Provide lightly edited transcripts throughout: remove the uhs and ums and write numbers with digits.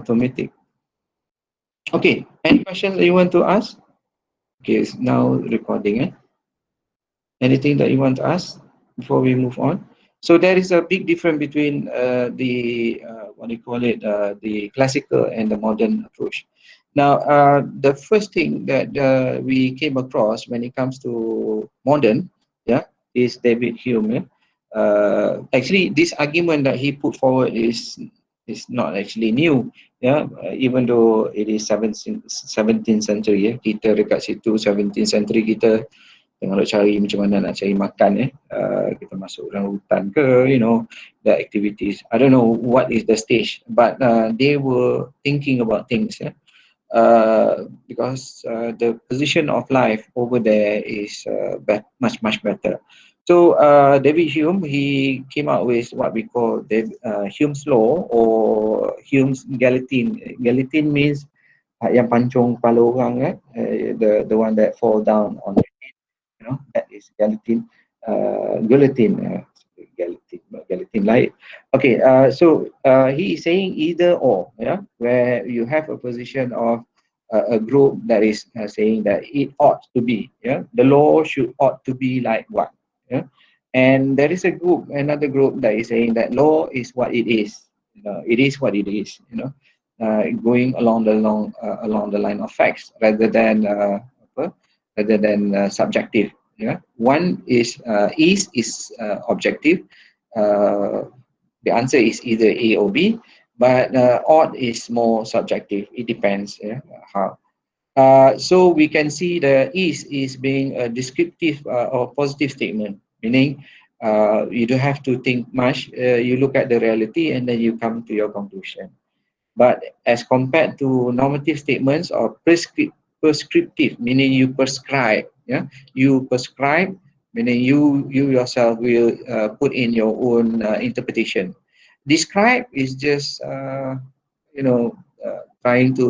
automatic. Okay, any questions that you want to ask? Okay, it's now recording. Anything that you want to ask before we move on? So there is a big difference between the what do you call it, the classical and the modern approach. Now, the first thing that we came across when it comes to modern, yeah, is David Hume. Yeah? Actually, this argument that he put forward is not actually new. Yeah, even though it is 17th century, kita dekat situ 17th century kita tengah nak cari macam mana nak cari makan, kita masuk dalam hutan ke, the activities. I don't know what is the stage, but they were thinking about things, because the position of life over there is much better. So David Hume, he came out with what we call Hume's law, or Hume's guillotine. Guillotine means yang pancung kepala orang, the one that fall down on, that is guillotine. Guillotine light. Okay, so he is saying either or, where you have a position of a group that is saying that it ought to be, the law ought to be like what, and there is another group that is saying that law is what it is, it is what it is, going along the line of facts rather than subjective. One is objective. The answer is either A or B, but odd is more subjective. It depends, how. So we can see the is being a descriptive or positive statement, meaning you don't have to think much. You look at the reality and then you come to your conclusion. But as compared to normative statements or prescriptive, meaning you prescribe, you prescribe, meaning you yourself will put in your own interpretation. Describe is just trying to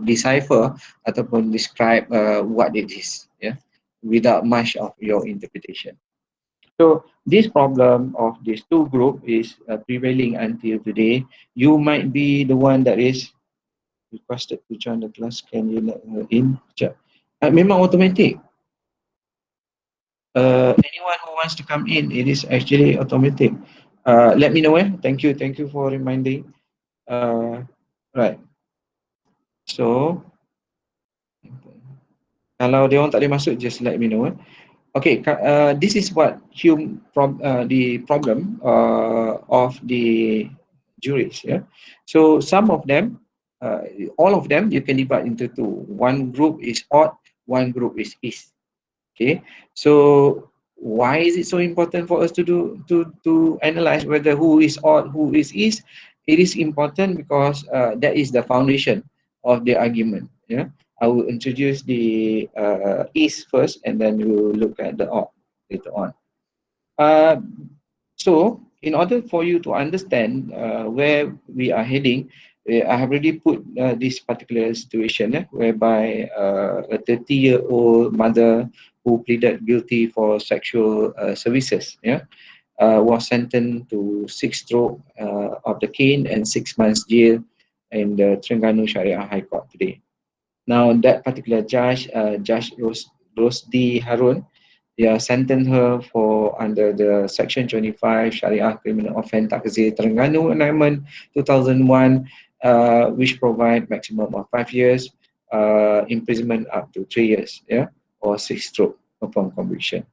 decipher ataupun describe what it is, without much of your interpretation. So this problem of these two groups is prevailing until today. You might be the one that is requested to join the class. Can you let her in? Memang automatic. Anyone who wants to come in, it is actually automatic. Let me know. Thank you for reminding. Right. So kalau dia orang tak boleh masuk, just let me know. Okay, this is what Hume the problem of the juries. So some of them, all of them, you can divide into two. One group is odd, one group is is. Okay, so why is it so important for us to analyze whether who is odd, who is is? It is important because that is the foundation of the argument. I will introduce the is first, and then we will look at the odd later on. So in order for you to understand where we are heading, I have already put this particular situation whereby a 30-year-old mother who pleaded guilty for sexual services was sentenced to 6 strokes of the cane and 6 months jail in the Terengganu Syariah High Court today. Now that particular judge, Judge Rosdi Harun, sentenced her for under the Section 25 Sharia Criminal Offence Takzir Terengganu Amendment 2001, which provide maximum of 5 years, imprisonment up to 3 years, or 6 strokes upon conviction.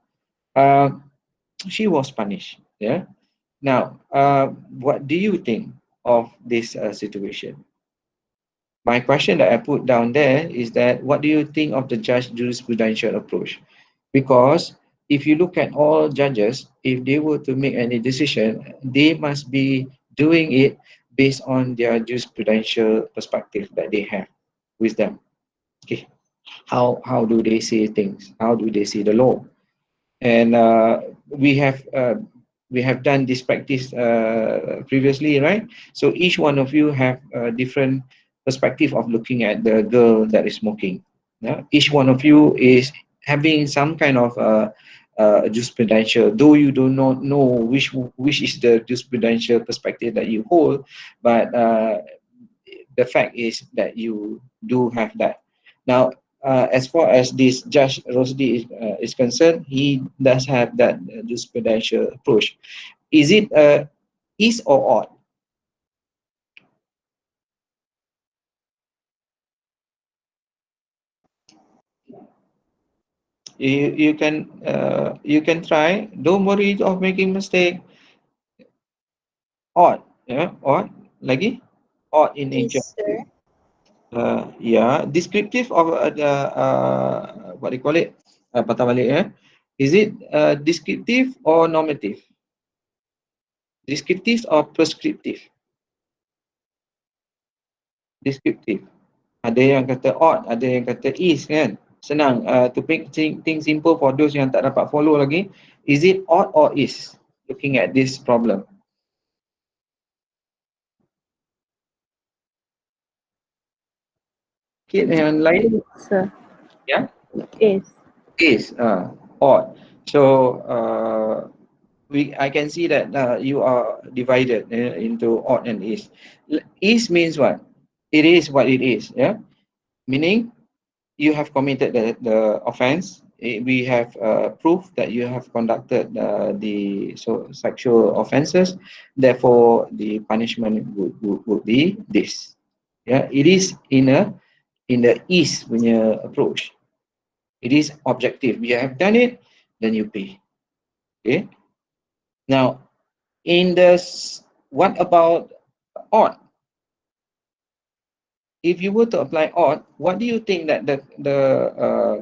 She was punished. Now, what do you think of this situation? My question that I put down there is that what do you think of the judge jurisprudential approach? Because if you look at all judges, if they were to make any decision, they must be doing it based on their jurisprudential perspective that they have with them. Okay, how do they see things? How do they see the law? And we have done this practice previously, right? So each one of you have a different perspective of looking at the girl that is smoking. Each one of you is having some kind of jurisprudential, though you do not know which is the jurisprudential perspective that you hold, but the fact is that you do have that. Now, as far as this Judge Rosdi is concerned, he does have that jurisprudential approach. Is it is or odd? You can try. Don't worry of making mistake. Odd, yeah, odd. Lagi, odd in nature. Is, sir. Yeah, descriptive of the what do you call it? Patah balik ya. Is it descriptive or normative? Descriptive or prescriptive? Descriptive. Ada yang kata odd, ada yang kata is kan. Senang to make things simple for those yang tak dapat follow lagi. Is it odd or is? Looking at this problem. Kit yang lain, Sir. ya, Is. is odd. So I can see that you are divided into odd and is. Is means what? It is what it is. Yeah, meaning you have committed the offense. We have proof that you have conducted the sexual offenses. Therefore, the punishment would be this. Yeah, it is in the is punya approach. It is objective. You have done it, then you pay. Okay. Now, in this, what about odd? If you were to apply odd, what do you think that the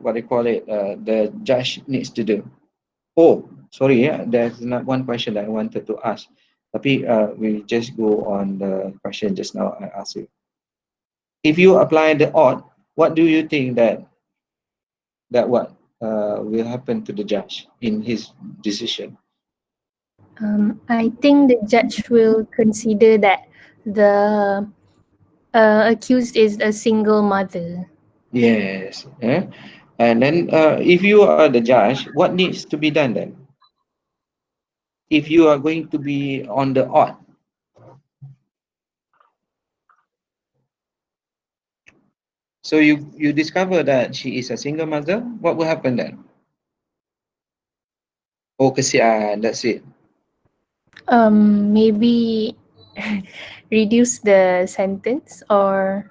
what they call it the judge needs to do? Oh, sorry, yeah, there's not one question that I wanted to ask. Tapi we just go on the question just now I asked you. If you apply the odd, what do you think that what will happen to the judge in his decision? I think the judge will consider that the accused is a single mother. Yes. Yeah. And then if you are the judge, what needs to be done then? If you are going to be on the odd, so you discover that she is a single mother, what will happen then? Oh, kesian, that's it. Maybe reduce the sentence or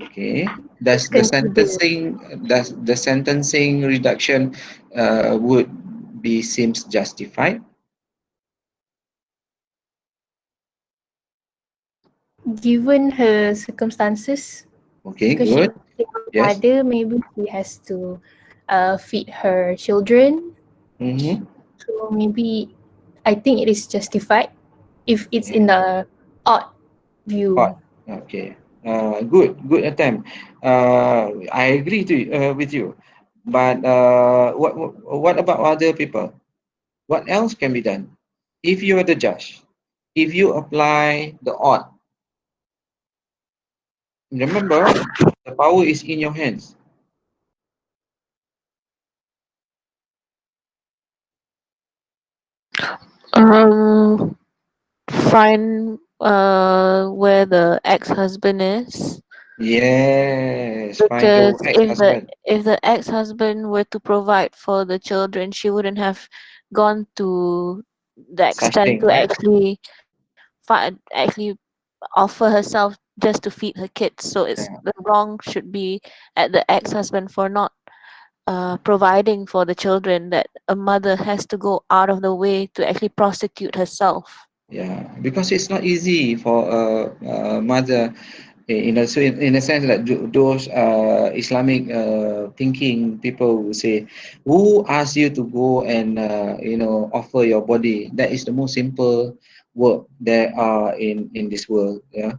Okay. Does the consider. sentencing reduction would be seems justified? Given her circumstances, Okay, because she's good. a single Yes. mother, maybe she has to feed her children. Mm-hmm. So maybe I think it is justified if it's Yeah. in the odd Odd. view. Okay. Good attempt. I agree with you. But what about other people? What else can be done? If you are the judge, if you apply the odd, remember the power is in your hands. Um, find where the ex-husband is, Yes, find because your ex-husband. if the ex-husband were to provide for the children, she wouldn't have gone to the Such extent thing, to right? actually offer herself just to feed her kids. So it's Yeah. the wrong should be at the ex-husband for not providing for the children, that a mother has to go out of the way to actually prostitute herself. Yeah, because it's not easy for a mother in a sense that those Islamic thinking people will say, who asked you to go and offer your body? That is the most simple work there are in this world. Yeah,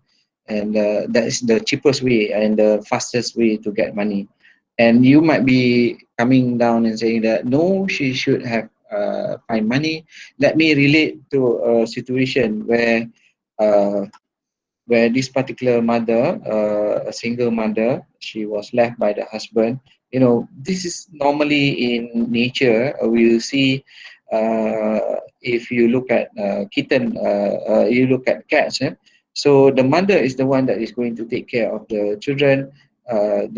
and that is the cheapest way and the fastest way to get money. And you might be coming down and saying that no, she should have find money. Let me relate to a situation uh, where this particular mother, a single mother, she was left by the husband. You know, this is normally in nature. We'll see if you look at you look at cats. So the mother is the one that is going to take care of the children, her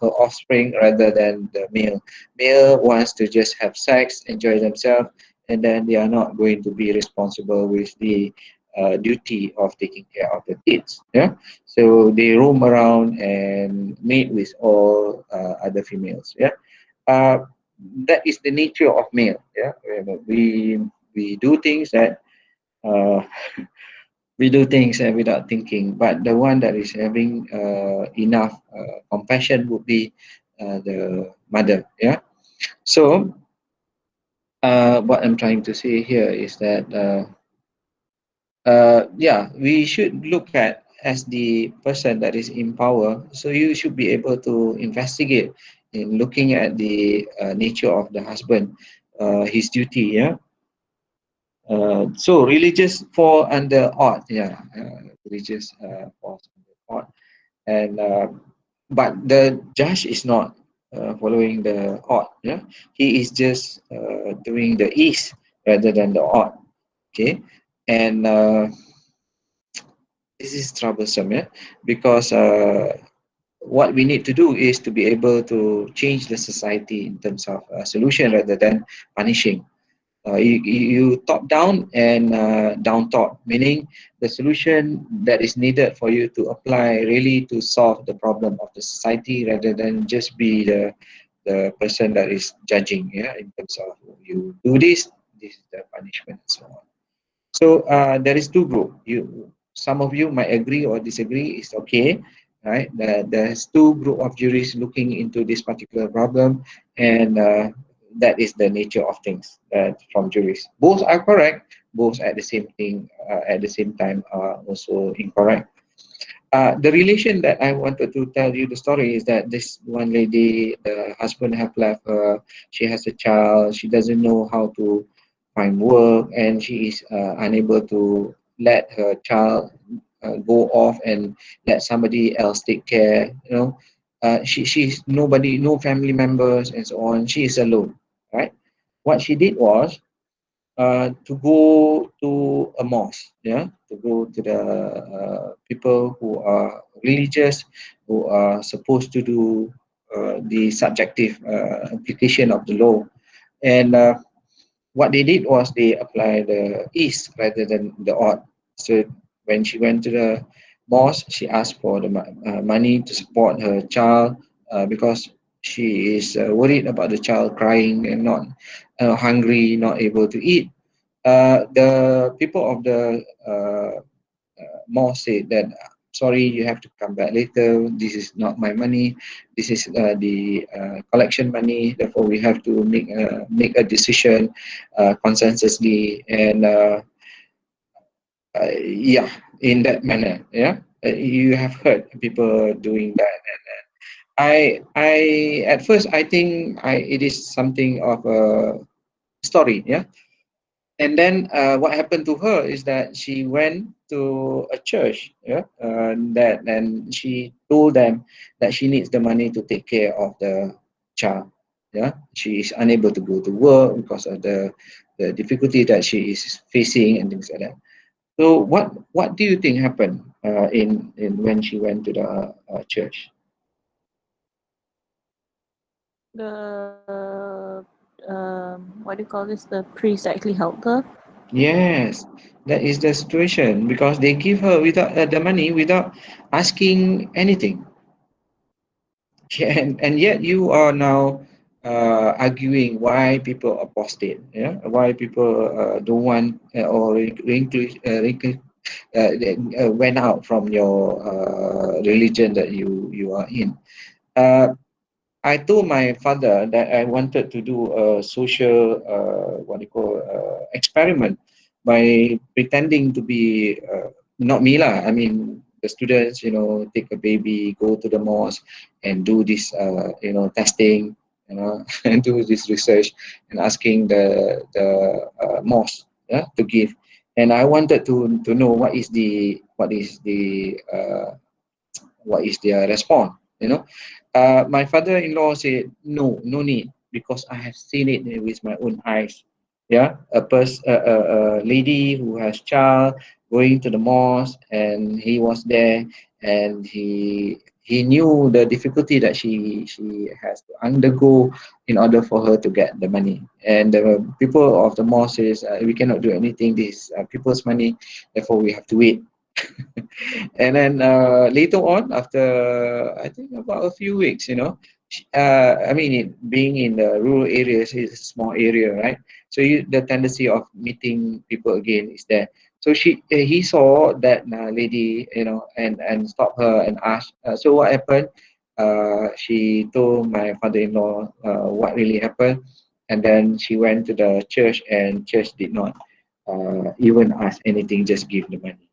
offspring, rather than the male. Male wants to just have sex, enjoy themselves, and then they are not going to be responsible with the duty of taking care of the kids. Yeah, so they roam around and mate with all other females. Yeah, uh, that is the nature of male. Yeah, we do things that uh, we do things without thinking. But the one that is having enough compassion would be the mother. Yeah. So what I'm trying to say here is that yeah, we should look at as the person that is in power. So you should be able to investigate in looking at the nature of the husband, his duty. Yeah. So religious fall under odd. Yeah. Religious falls under odd. And but the judge is not following the odd. Yeah, he is just doing the east rather than the odd. Okay, and this is troublesome. Yeah, because what we need to do is to be able to change the society in terms of solution rather than punishing. You top down and down top, meaning the solution that is needed for you to apply really to solve the problem of the society rather than just be the person that is judging. Yeah, in terms of you do this is the punishment and so on. So there is two group. Some of you might agree or disagree. It's okay, right? There's two group of juries looking into this particular problem, and that is the nature of things from juries. Both are correct. Both at the same thing at the same time are also incorrect. The relation that I wanted to tell you the story is that this one lady, the husband have left her. She has a child. She doesn't know how to find work, and she is unable to let her child go off and let somebody else take care. You know, she's nobody, no family members, and so on. She is alone, right? What she did was to go to a mosque, yeah, to go to the people who are religious, who are supposed to do the subjective application of the law. And what they did was they applied the east rather than the odd. So when she went to the mosque, she asked for the money to support her child because she is worried about the child crying and not hungry, not able to eat. The people of the mosque said that sorry, you have to come back later. This is not my money. This is the collection money. Therefore, we have to make a decision consensusly and yeah, in that manner. Yeah, you have heard people doing that. I at first I think it is something of a story. Yeah, and then what happened to her is that she went to a church, yeah, that and she told them that she needs the money to take care of the child. Yeah, she is unable to go to work because of the difficulty that she is facing and things like that. So what do you think happened in when she went to the church? The what do you call this? The priest actually helped her. Yes, that is the situation because they give her without the money without asking anything. Yeah, and yet you are now arguing why people apostate, yeah, why people don't want or went out from your religion that you are in. Uh, I told my father that I wanted to do a social, what do you call, experiment by pretending to be, not me lah. I mean, the students, take a baby, go to the mosque, and do this, testing, and do this research, and asking the mosque, yeah, to give. And I wanted to know what is their response. My father-in-law said, no need, because I have seen it with my own eyes. Yeah, a lady who has child going to the mosque, and he was there, and he knew the difficulty that she has to undergo in order for her to get the money. And the people of the mosque says, we cannot do anything, this people's money, therefore we have to wait. And then later on, after I think about a few weeks, I mean, being in the rural areas is a small area, right? So the tendency of meeting people again is there. So he saw that lady, and stopped her and asked. So what happened? She told my father-in-law what really happened, and then she went to the church, and church did not even ask anything, just give the money.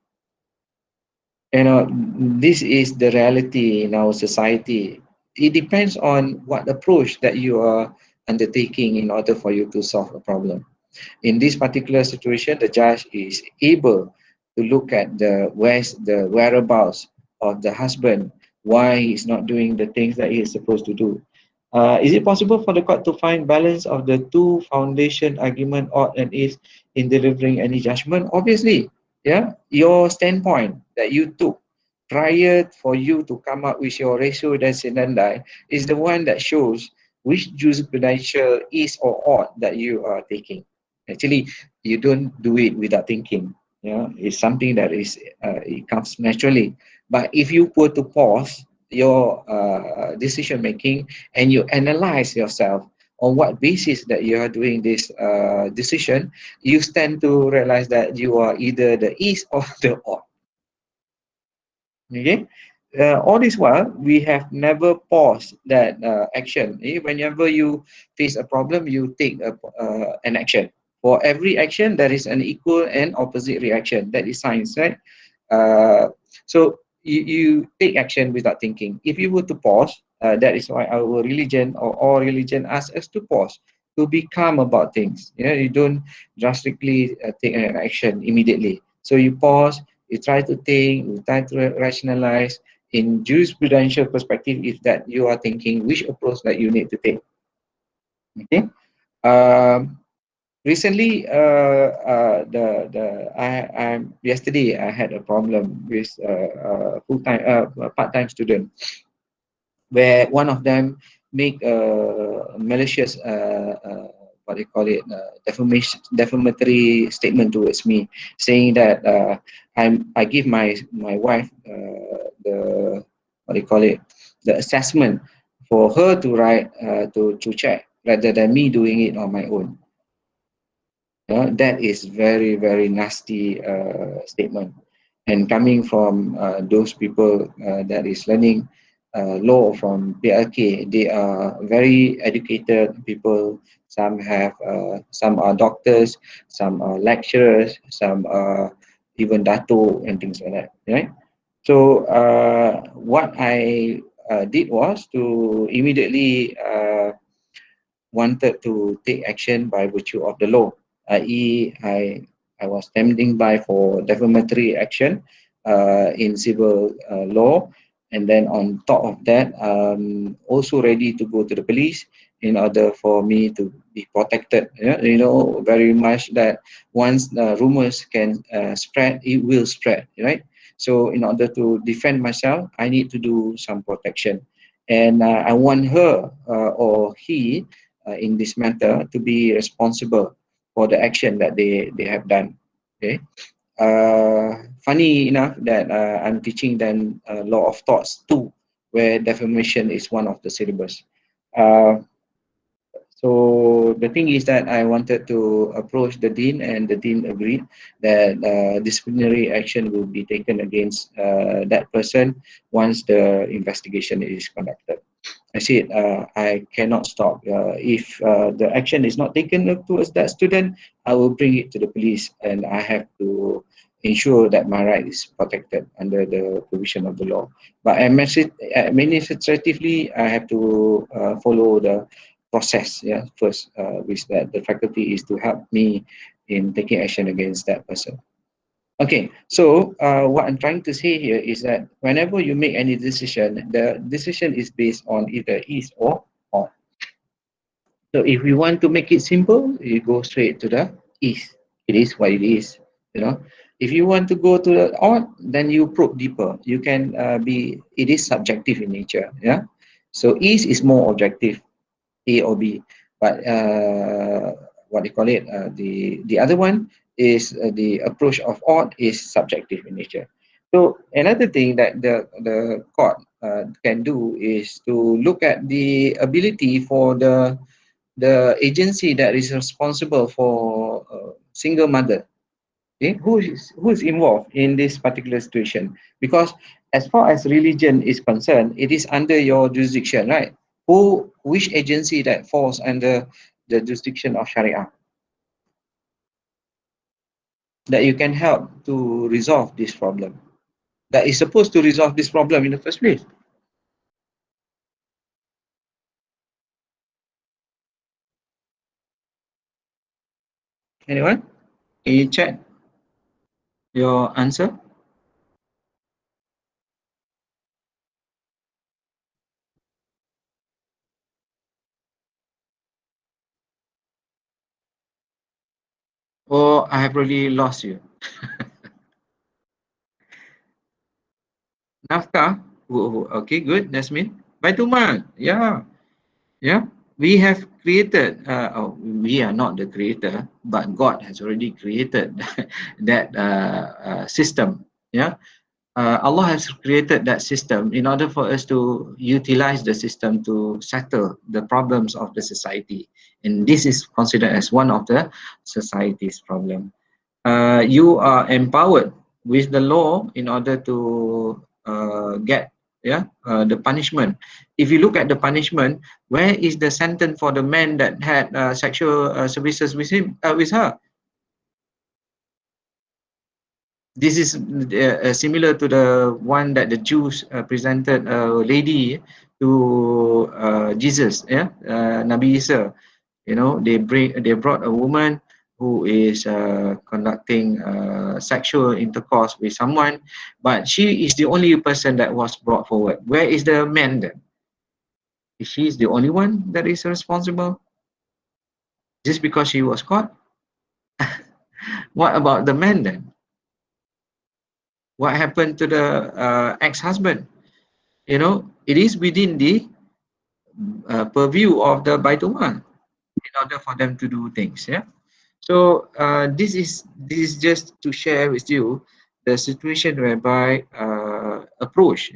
This is the reality in our society. It depends on what approach that you are undertaking in order for you to solve a problem. In this particular situation, the judge is able to look at where's the whereabouts of the husband, why he's not doing the things that he is supposed to do. Is it possible for the court to find balance of the two foundation argument ought and is in delivering any judgment? Obviously, yeah, your standpoint that you took prior for you to come up with your ratio dan sedandai is the one that shows which jurisprudential is or ought that you are taking. Actually, you don't do it without thinking. It's something that is it comes naturally. But if you were to pause your decision making and you analyze yourself on what basis that you are doing this decision, you stand to realize that you are either the is or the ought. Okay. All this while, we have never paused that action. Whenever you face a problem, you take an action. For every action, there is an equal and opposite reaction. That is science, right? So you take action without thinking. If you were to pause, that is why our religion or all religion asks us to pause, to be calm about things. You don't drastically take an action immediately. So you pause, you try to think, you try to rationalize. In jurisprudential perspective, is that you are thinking which approach that you need to take. Okay. Recently, yesterday I had a problem with part-time student, where one of them make a malicious what do you call it, defamatory statement towards me, saying that I give my wife the what do you call it, the assessment for her to write to check rather than me doing it on my own. That is very, very nasty statement, and coming from those people that is learning law from PLK. They are very educated people. Some are doctors, some are lecturers, some are even dato and things like that, right? So what I did was to immediately wanted to take action by virtue of the law, i.e., I was standing by for defamatory action in civil law, and then on top of that, also ready to go to the police in order for me to be protected. Very much that once the rumors can spread, it will spread, right? So in order to defend myself, I need to do some protection, and I want her or he in this matter to be responsible for the action that they have done. Okay. Funny enough that I'm teaching them law of thoughts too, where defamation is one of the syllabus. So the thing is that I wanted to approach the dean, and the dean agreed that disciplinary action will be taken against that person once the investigation is conducted. I said I cannot stop. If the action is not taken towards that student, I will bring it to the police, and I have to ensure that my right is protected under the provision of the law. But administratively, I have to follow the process. Yeah, first, which that the faculty is to help me in taking action against that person. Okay, so what I'm trying to say here is that whenever you make any decision, the decision is based on either is or ought. So if we want to make it simple, you go straight to the is. It is what it is. If you want to go to the odd, then you probe deeper. You can it is subjective in nature. Yeah. So is more objective, A or B. But what they call it, the other one is the approach of odd is subjective in nature. So another thing that the court can do is to look at the ability for the agency that is responsible for single mother. Okay, who is involved in this particular situation? Because as far as religion is concerned, it is under your jurisdiction, right? Which agency that falls under the jurisdiction of Sharia that you can help to resolve this problem, that is supposed to resolve this problem in the first place? Anyone? Can you check your answer? Or I have really lost you? Nafkah? Okay, good. That's me. Baitumal. Yeah. Yeah, we have created, we are not the creator, but God has already created that system. Yeah, Allah has created that system in order for us to utilize the system to settle the problems of the society. And this is considered as one of the society's problem. You are empowered with the law in order to get the punishment. If you look at the punishment, where is the sentence for the man that had sexual services with him, with her? This is similar to the one that the Jews presented a lady to Jesus, Nabi Isa. You know, they brought a woman who is conducting sexual intercourse with someone, but she is the only person that was brought forward. Where is the man then? Is she the only one that is responsible just because she was caught? What about the man then? What happened to the ex-husband? You know, it is within the purview of the Baitul Mal in order for them to do things. Yeah. So this is just to share with you the situation whereby approach,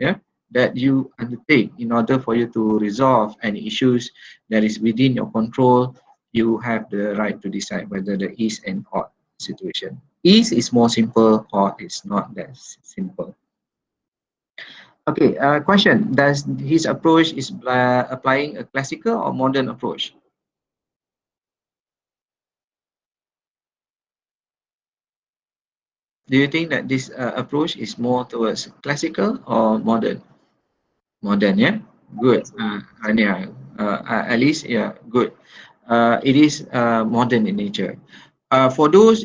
that you undertake in order for you to resolve any issues that is within your control. You have the right to decide whether the is and odd situation. Is more simple, odd is not that simple. Okay, question: does his approach is applying a classical or modern approach? Do you think that this approach is more towards classical or modern? Modern, yeah? Good. Yeah. At least, yeah, good. It is modern in nature. For those,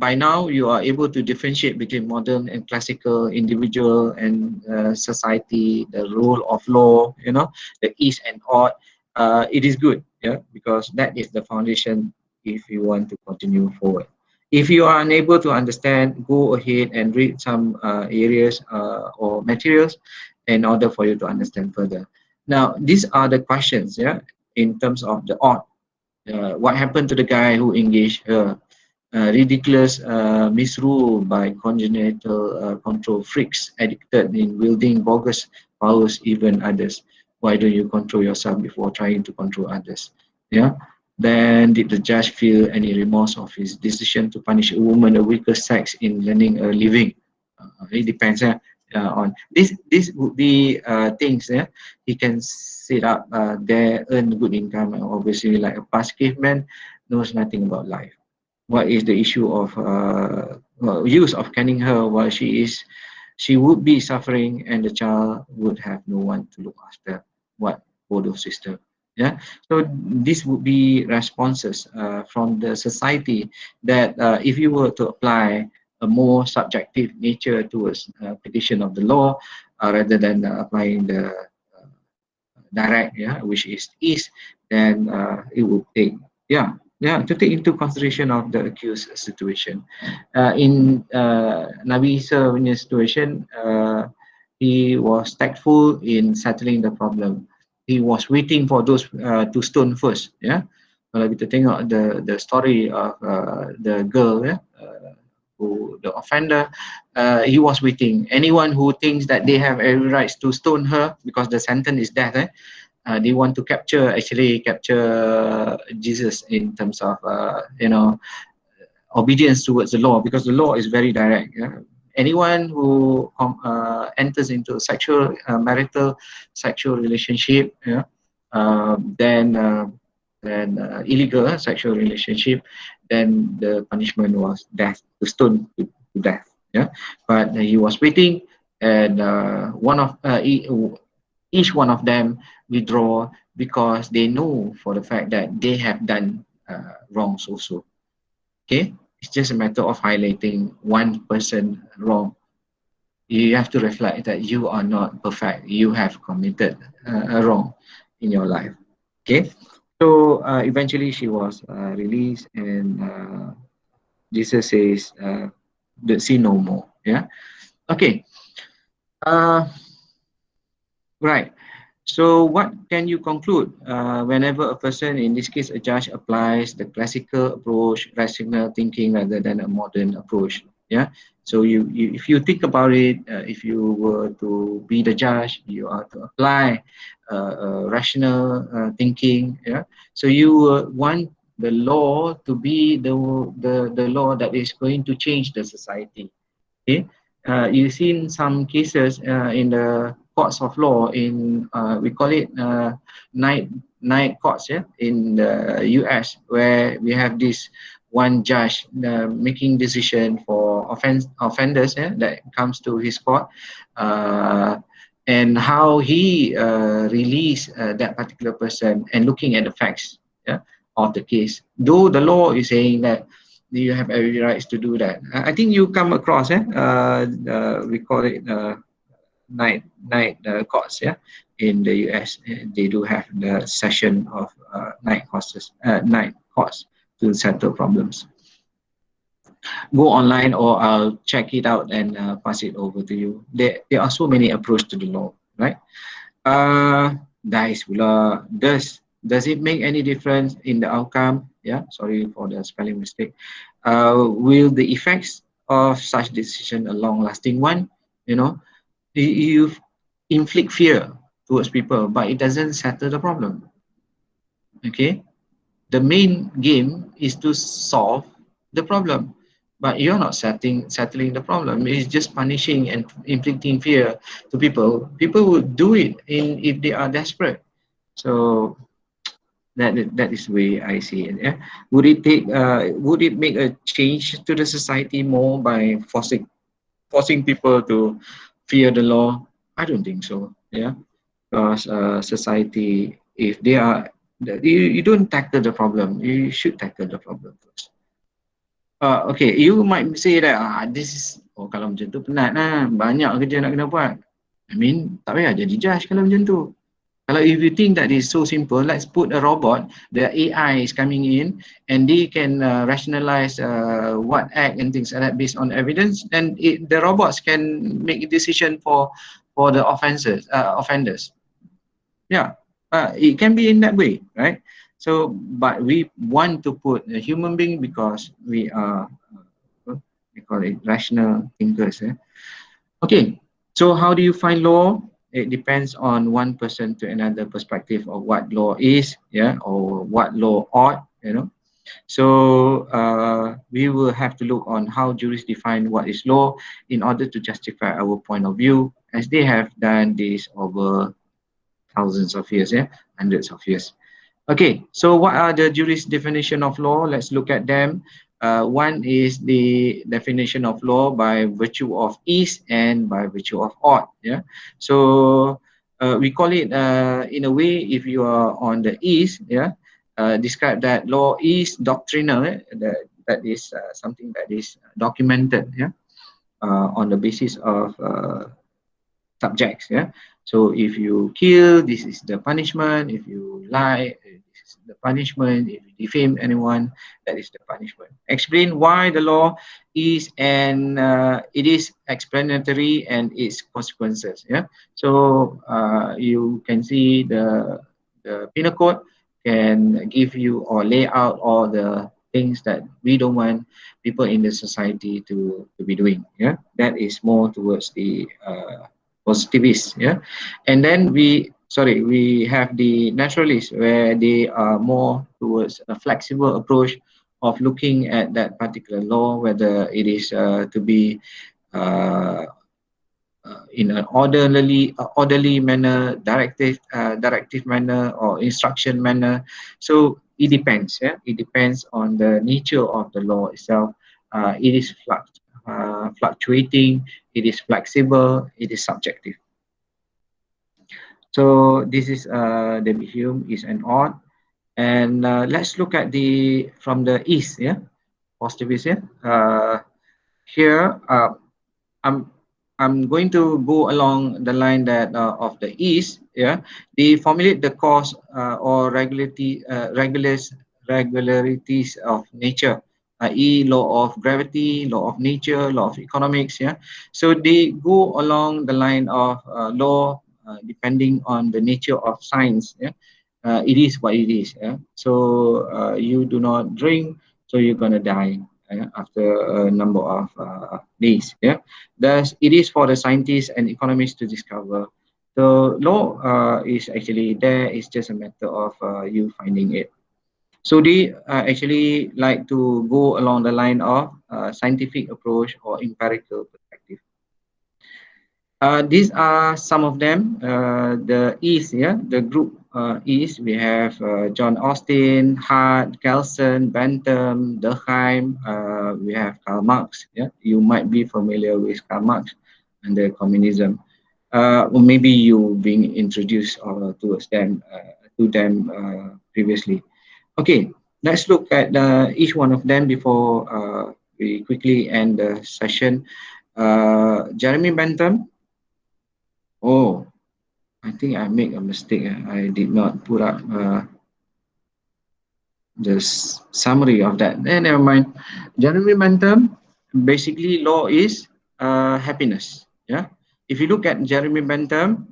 by now you are able to differentiate between modern and classical, individual and society, the role of law, you know, the is and odd. It is good, yeah, because that is the foundation if you want to continue forward. If you are unable to understand, go ahead and read some areas or materials in order for you to understand further. Now, these are the questions, yeah, in terms of the odd. What happened to the guy who engaged her? Ridiculous misrule by congenital control freaks addicted in wielding bogus powers, even others. Why don't you control yourself before trying to control others? Yeah. Then did the judge feel any remorse of his decision to punish a woman of weaker sex in learning a living? It depends on this. This would be things. Yeah, he can sit up there, earn good income, and obviously, like a past caveman, knows nothing about life. What is the issue of use of canning her while she would be suffering and the child would have no one to look after? What bodoh sister? Yeah, so this would be responses from the society that if you were to apply a more subjective nature towards application of the law rather than applying the direct, yeah, which is, then it would take, yeah, Yeah, to take into consideration of the accused situation. In Nabi Isa punya situation, he was tactful in settling the problem. He was waiting for those to stone first. Yeah, kalau kita tengok the story of the girl, who the offender, he was waiting. Anyone who thinks that they have every rights to stone her because the sentence is death, they want to actually capture Jesus in terms of obedience towards the law, because the law is very direct. Yeah? Anyone who enters into a marital sexual relationship, then illegal sexual relationship, then the punishment was death, to stone to death. Yeah, but he was waiting, and each one of them withdraw because they know for the fact that they have done wrongs also. Okay, it's just a matter of highlighting one person wrong. You have to reflect that you are not perfect. You have committed a wrong in your life. Okay, so eventually she was released, and Jesus says, "Sin no more." Yeah. Okay. Right. So what can you conclude whenever a person, in this case a judge, applies the classical approach, rational thinking, rather than a modern approach? Yeah. So if you think about it, if you were to be the judge, you are to apply rational thinking. Yeah. So you want the law to be the law that is going to change the society. Okay, you've seen some cases in the courts of law in we call it night courts, yeah, in the US, where we have this one judge making decision for offenders, yeah, that comes to his court, and how he release that particular person, and looking at the facts, yeah, of the case. Though the law is saying that you have every rights to do that. I think you come across, we call it night courts, yeah, in the US. They do have the session of night courts to settle problems. Go online, or I'll check it out and pass it over to you. There are so many approaches to the law, right? Does it make any difference in the outcome? Yeah, sorry for the spelling mistake. Will the effects of such decision a long-lasting one? You inflict fear towards people, but it doesn't settle the problem. Okay, the main game is to solve the problem, but you're not settling the problem. It's just punishing and inflicting fear to people. People would do it if they are desperate. So that is the way I see it. Yeah. Would it make a change to the society more by forcing people to fear the law? I don't think so. Yeah, because society, if they are, you don't tackle the problem. You should tackle the problem first. Okay, you might say that this is, kalau macam tu penat lah, banyak kerja nak kena buat. I mean, tak payah jadi judge kalau macam tu. Kalau if you think that is so simple, let's put a robot, the AI is coming in, and they can rationalize what act and things like that based on evidence, and the robots can make a decision for the offenders. Yeah, it can be in that way, right? So, but we want to put a human being because we are, we call it rational thinkers. Okay, so how do you find law? It depends on one person to another perspective of what law is, yeah, or what law ought, So we will have to look on how jurists define what is law in order to justify our point of view, as they have done this over thousands of years, hundreds of years. Okay, so what are the jurists' definition of law? Let's look at them. One is the definition of law by virtue of is and by virtue of ought. Yeah, so we call it in a way, if you are on the is, describe that law is doctrinal. That is something that is documented. On the basis of subjects. Yeah. So if you kill, this is the punishment. If you lie, this is is the punishment. If you defame anyone, that is the punishment. Explain why the law is, and it is explanatory and its consequences. Yeah. So you can see the penal code can give you or lay out all the things that we don't want people in the society to be doing. Yeah, that is more towards the positivist. Yeah, and then we have the naturalists, where they are more towards a flexible approach of looking at that particular law, whether it is to be uh, in an orderly manner, directive manner, or instruction manner. So it depends. Yeah, it depends on the nature of the law itself. It is fluctuating. It is flexible. It is subjective. So this is David Hume is an odd. And let's look at the from the east. Yeah, positivist. Yeah. Here I'm I'm going to go along the line that of the east. Yeah, they formulate the cause or regularities of nature, i.e., law of gravity, law of nature, law of economics. Yeah, so they go along the line of law depending on the nature of science. Yeah, it is what it is. Yeah, so you do not drink, so you're gonna die after a number of days. Yeah, thus it is for the scientists and economists to discover. The law is actually there. It's just a matter of you finding it. So they actually like to go along the line of scientific approach or empirical perspective. These are some of them. The East, yeah, the group East, we have John Austin, Hart, Kelsen, Bentham, Durkheim. We have Karl Marx. Yeah, you might be familiar with Karl Marx under communism, or maybe you being introduced towards them to them previously. Okay, let's look at each one of them before we quickly end the session. Jeremy Bentham. Oh, I think I make a mistake. I did not put up the summary of that. Never mind. Jeremy Bentham, basically law is happiness. Yeah. If you look at Jeremy Bentham,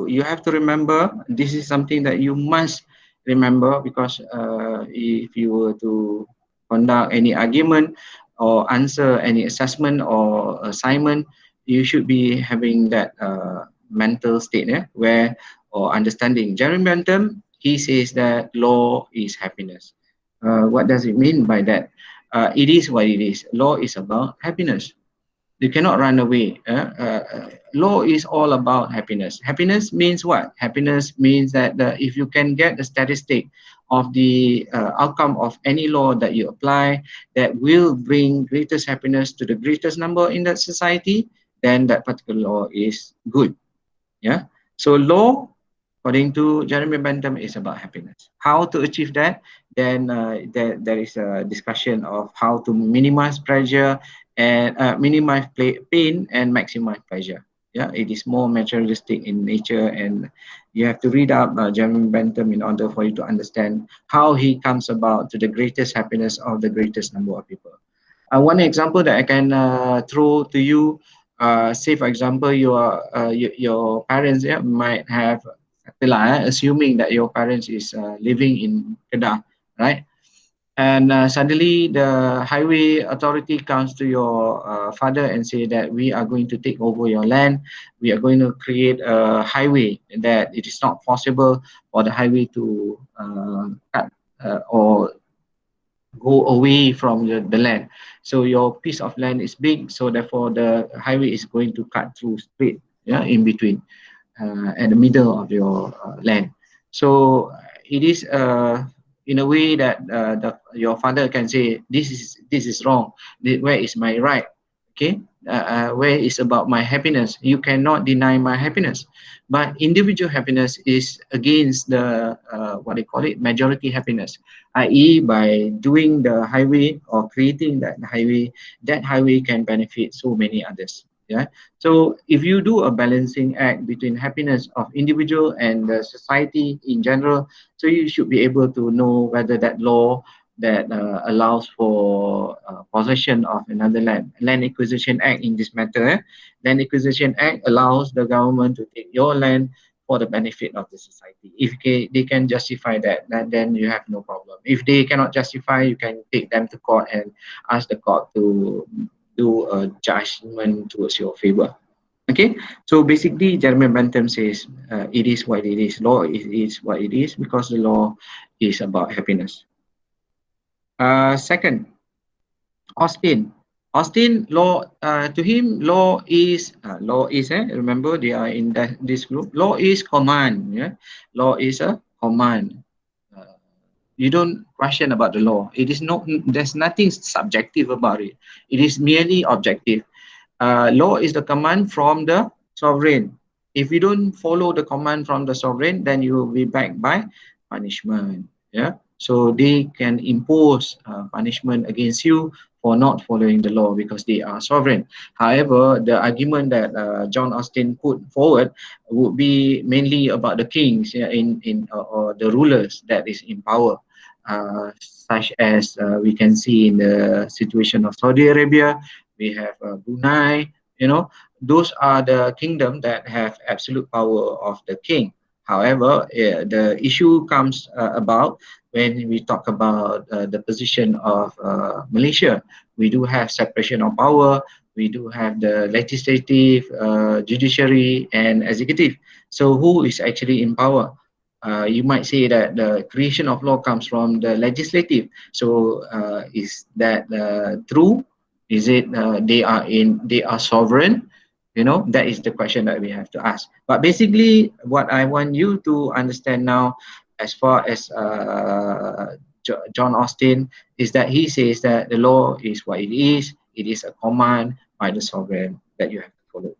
you have to remember, this is something that you must remember, because if you were to conduct any argument or answer any assessment or assignment, you should be having that mental state, where, or understanding. Jeremy Bentham, he says that law is happiness. What does it mean by that? It is what it is. Law is about happiness. You cannot run away. Law is all about happiness. Happiness means what? Happiness means that if you can get the statistic of the outcome of any law that you apply that will bring greatest happiness to the greatest number in that society, then that particular law is good. Yeah. So law, according to Jeremy Bentham, is about happiness. How to achieve that? Then there is a discussion of how to minimize pressure and minimize pain and maximize pleasure. Yeah, it is more materialistic in nature, and you have to read up Jeremy Bentham in order for you to understand how he comes about to the greatest happiness of the greatest number of people. One example that I can throw to you, say for example, your parents might have, assuming that your parents is living in Kedah, right? And suddenly the highway authority comes to your father and say that we are going to take over your land. We are going to create a highway that it is not possible for the highway to cut or go away from the land. So your piece of land is big, so therefore the highway is going to cut through straight, in between, at the middle of your land. So it is in a way that your father can say, this is wrong. Where is my right? Okay, where is about my happiness? You cannot deny my happiness. But individual happiness is against the what they call it, majority happiness, i.e., by doing the highway or creating that highway can benefit so many others. Yeah. So if you do a balancing act between happiness of individual and the society in general, so you should be able to know whether that law that allows for possession of another land acquisition act in this matter, land acquisition act allows the government to take your land for the benefit of the society. If they can justify that, then you have no problem. If they cannot justify, you can take them to court and ask the court to do a judgment towards your favor. Okay, so basically Jeremy Bentham says it is what it is. Law is what it is because the law is about happiness. Second, Austin. Austin, law, to him, law is, remember they are in this group. Law is command, yeah. Law is a command. Uh, you don't question about the law. It is not, there's nothing subjective about it. It is merely objective. Law is the command from the sovereign. If you don't follow the command from the sovereign, then you will be backed by punishment. Yeah. So they can impose punishment against you for not following the law because they are sovereign. However, the argument that John Austin put forward would be mainly about the kings, yeah, or the rulers that is in power, such as we can see in the situation of Saudi Arabia. We have Brunei, you know, those are the kingdom that have absolute power of the king. However, the issue comes about when we talk about the position of Malaysia. We do have separation of power. We do have the legislative, judiciary, and executive. So who is actually in power? You might say that the creation of law comes from the legislative. So is that true? Is it they are sovereign? You know, that is the question that we have to ask. But basically, what I want you to understand now, as far as John Austin, is that he says that the law is what it is. It is a command by the sovereign that you have to follow.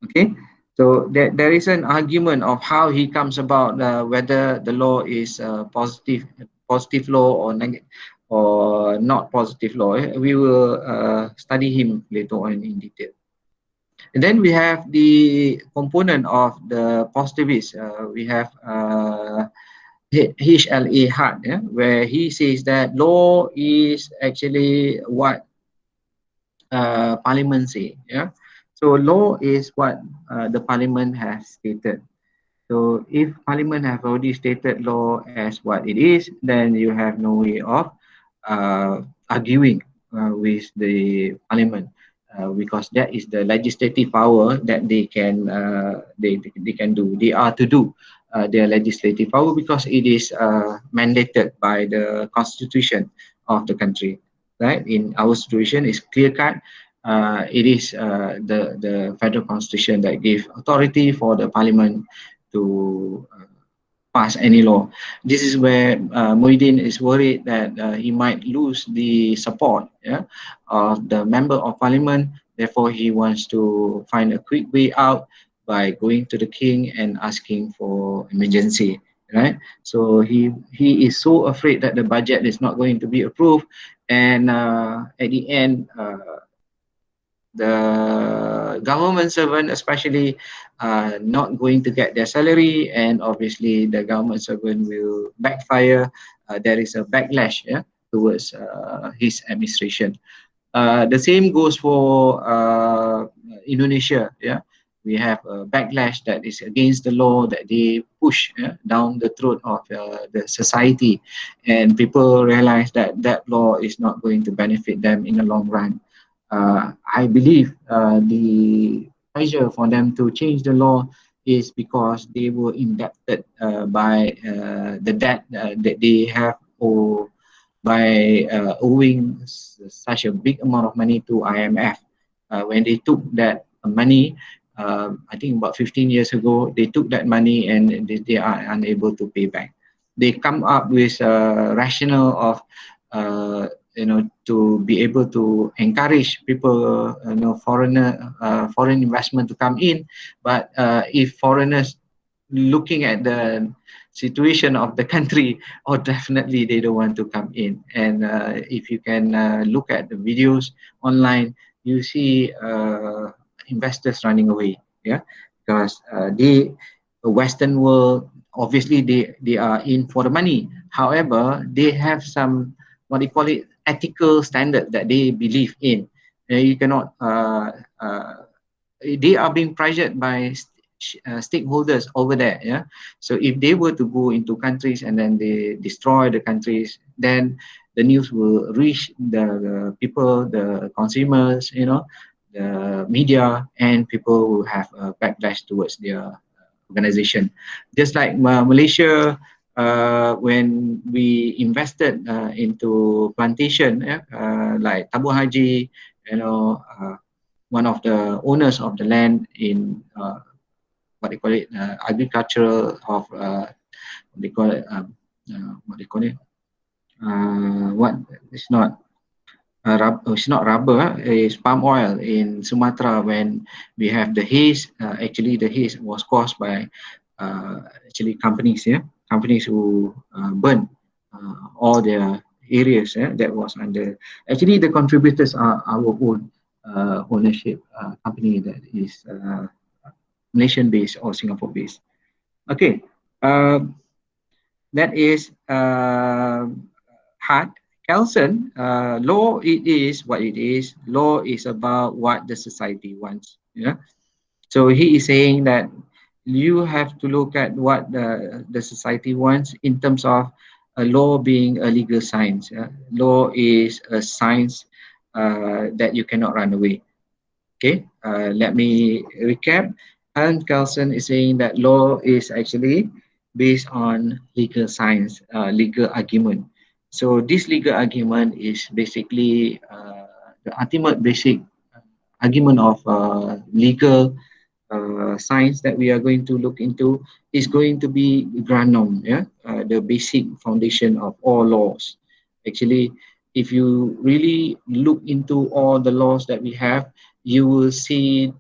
Okay, so there is an argument of how he comes about whether the law is positive law or not positive law. We will study him later on in detail. And then we have the component of the positivists. We have H.L.A. Hart, yeah, where he says that law is actually what Parliament say. Yeah, so law is what the Parliament has stated. So if Parliament have already stated law as what it is, then you have no way of arguing with the Parliament because that is the legislative power that they can do. They are to do their legislative power because it is mandated by the Constitution of the country. Right? In our situation, it's clear cut. It is the federal constitution that gave authority for the Parliament to pass any law. This is where Muhyiddin is worried that he might lose the support, yeah, of the member of parliament. Therefore, he wants to find a quick way out by going to the king and asking for emergency. Right, so he is so afraid that the budget is not going to be approved, and at the end, the government servant especially not going to get their salary, and obviously the government servant will backfire. There is a backlash, yeah, towards his administration. The same goes for Indonesia. Yeah, we have a backlash that is against the law that they push, yeah, down the throat of the society, and people realize that that law is not going to benefit them in the long run. I believe the pressure for them to change the law is because they were indebted by the debt that they have, or by owing such a big amount of money to IMF. When they took that money, I think about 15 years ago, they took that money and they are unable to pay back. They come up with a rationale of to be able to encourage people, foreign investment to come in. But if foreigners looking at the situation of the country, or definitely they don't want to come in. And if you can look at the videos online, you see investors running away, yeah, because the Western world, obviously they are in for the money. However, they have some, what do you call it, ethical standard that they believe in. You cannot they are being pressured by stakeholders over there, yeah. So if they were to go into countries and then they destroy the countries, then the news will reach the people, the consumers, you know, the media, and people will have a backlash towards their organization. Just like Malaysia, when we invested into plantation, yeah, like Tabung Haji, you know, one of the owners of the land in what they call it, agricultural of they call it what they call it, what it's not it's not rubber, it's palm oil in Sumatra. When we have the haze, actually the haze was caused by actually companies, yeah, companies who burn all their areas, yeah, that was under, actually the contributors are our own ownership company that is nation based or Singapore based. Okay, that is hard. Kelson, law, it is what it is. Law is about what the society wants. Yeah. So he is saying that you have to look at what the society wants in terms of a law being a legal science. Yeah? Law is a science that you cannot run away. Okay, let me recap. Alan Carlson is saying that law is actually based on legal science, legal argument. So this legal argument is basically the ultimate basic argument of legal science that we are going to look into is going to be granum, yeah, the basic foundation of all laws. Actually, if you really look into all the laws that we have, you will see